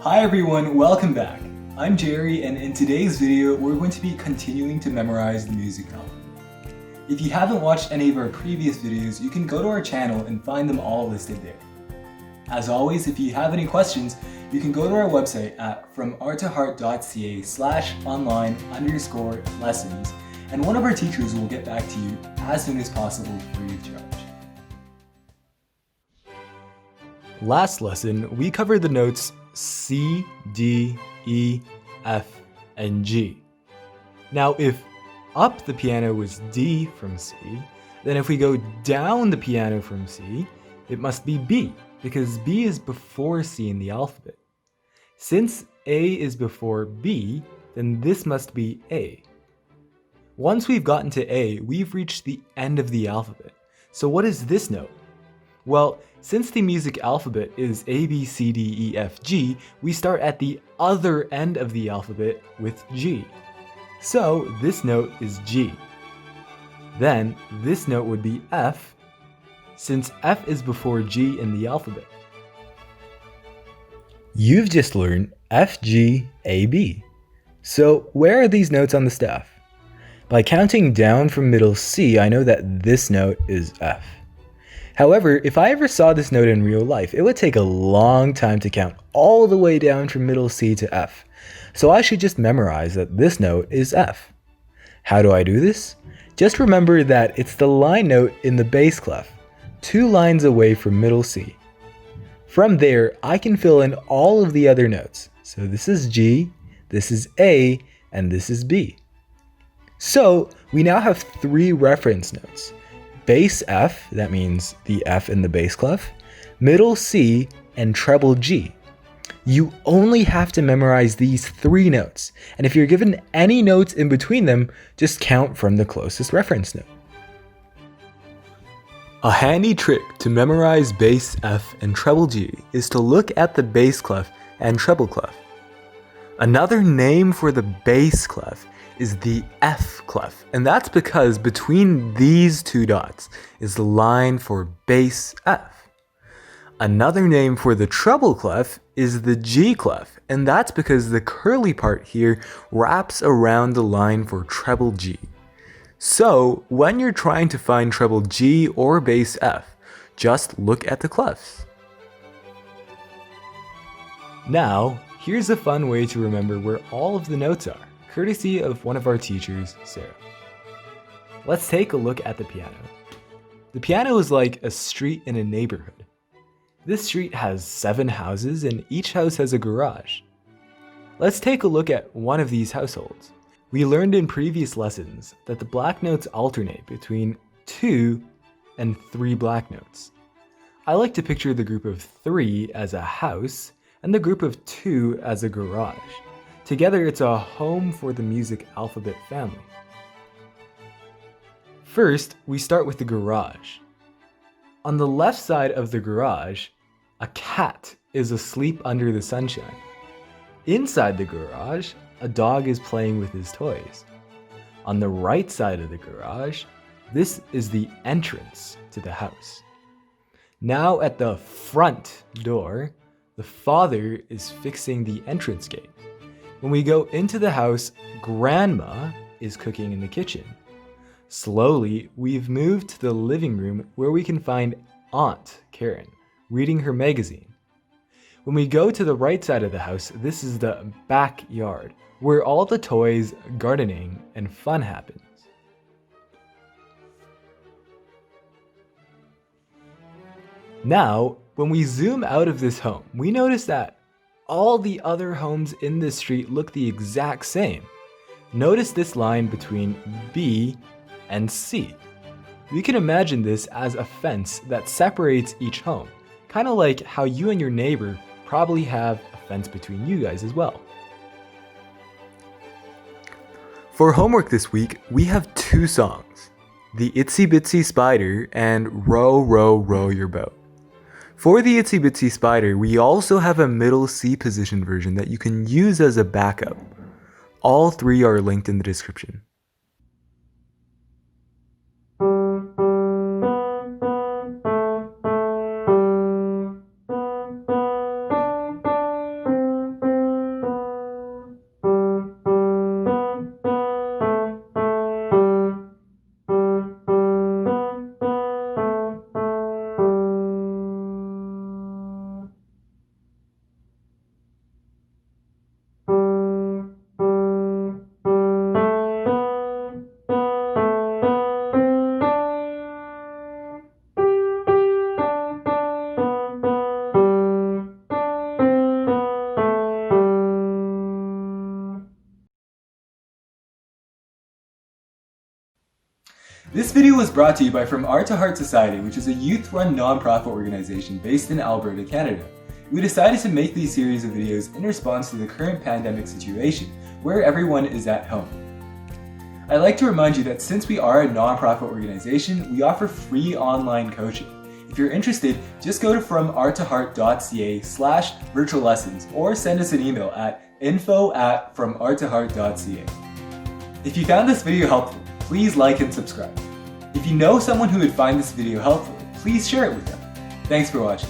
Hi everyone, welcome back. I'm Jerry, and in today's video, we're going to be continuing to memorize the music alphabet. If you haven't watched any of our previous videos, you can go to our channel and find them all listed there. As always, if you have any questions, you can go to our website at FromArtToHeart.ca/online_lessons, and one of our teachers will get back to you as soon as possible free of charge. Last lesson, we covered the notes C, D, E, F, and G. Now, if up the piano was D from C, then if we go down the piano from C, it must be B, because B is before C in the alphabet. Since A is before B, then this must be A. Once we've gotten to A, we've reached the end of the alphabet. So what is this note? Well, since the music alphabet is A, B, C, D, E, F, G, we start at the other end of the alphabet with G. So this note is G. Then this note would be F, since F is before G in the alphabet. You've just learned F, G, A, B. So where are these notes on the staff? By counting down from middle C, I know that this note is F. However, if I ever saw this note in real life, it would take a long time to count all the way down from middle C to F. So I should just memorize that this note is F. How do I do this? Just remember that it's the line note in the bass clef, 2 lines away from middle C. From there, I can fill in all of the other notes. So this is G, this is A, and this is B. So we now have 3 reference notes. Bass F, that means the F in the bass clef, middle C, and treble G. You only have to memorize these 3 notes, and if you're given any notes in between them, just count from the closest reference note. A handy trick to memorize bass F and treble G is to look at the bass clef and treble clef. Another name for the bass clef is the F clef, and that's because between these 2 dots is the line for bass F. Another name for the treble clef is the G clef, and that's because the curly part here wraps around the line for treble G. So when you're trying to find treble G or bass F, just look at the clefs. Now, here's a fun way to remember where all of the notes are, courtesy of one of our teachers, Sarah. Let's take a look at the piano. The piano is like a street in a neighborhood. This street has 7 houses and each house has a garage. Let's take a look at one of these households. We learned in previous lessons that the black notes alternate between 2 and 3 black notes. I like to picture the group of 3 as a house and the group of 2 as a garage. Together, it's a home for the music alphabet family. First, we start with the garage. On the left side of the garage, a cat is asleep under the sunshine. Inside the garage, a dog is playing with his toys. On the right side of the garage, this is the entrance to the house. Now at the front door, the father is fixing the entrance gate. When we go into the house, Grandma is cooking in the kitchen. Slowly, we've moved to the living room where we can find Aunt Karen reading her magazine. When we go to the right side of the house, this is the backyard, where all the toys, gardening, and fun happens. Now, when we zoom out of this home, we notice that all the other homes in this street look the exact same. Notice this line between B and C. We can imagine this as a fence that separates each home, kind of like how you and your neighbor probably have a fence between you guys as well. For homework this week, we have 2 songs, the Itsy Bitsy Spider and Row, Row, Row Your Boat. For the Itsy Bitsy Spider, we also have a middle C position version that you can use as a backup. All 3 are linked in the description. This video was brought to you by From Art to Heart Society, which is a youth-run non-profit organization based in Alberta, Canada. We decided to make these series of videos in response to the current pandemic situation, where everyone is at home. I'd like to remind you that since we are a non-profit organization, we offer free online coaching. If you're interested, just go to FromArtToHeart.ca/virtual lessons or send us an email at info@FromArtToHeart.ca. If you found this video helpful, please like and subscribe. If you know someone who would find this video helpful, please share it with them. Thanks for watching.